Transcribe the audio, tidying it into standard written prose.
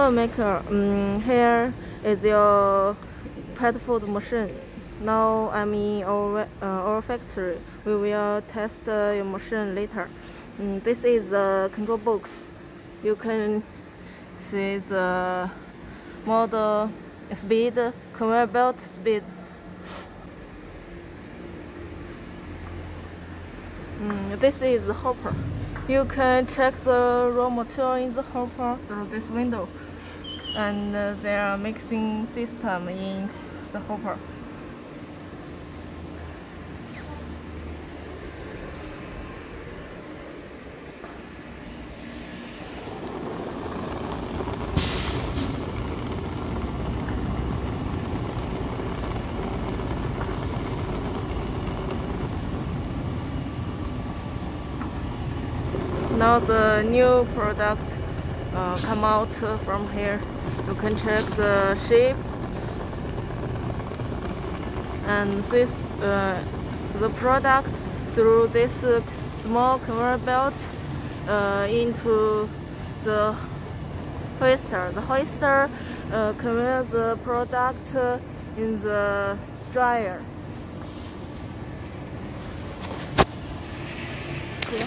Hello, Maker. Here is your pet food machine. Now I'm in our factory. We will test your machine later. This is the control box. You can see the model speed, conveyor belt speed. This is the hopper. You can check the raw material in the hopper through this window, and there are mixing system in the hopper. Now the new product come out from here. You can check the shape and this the product through this small conveyor belt into the hoister. The hoister conveys the product in the dryer. Here.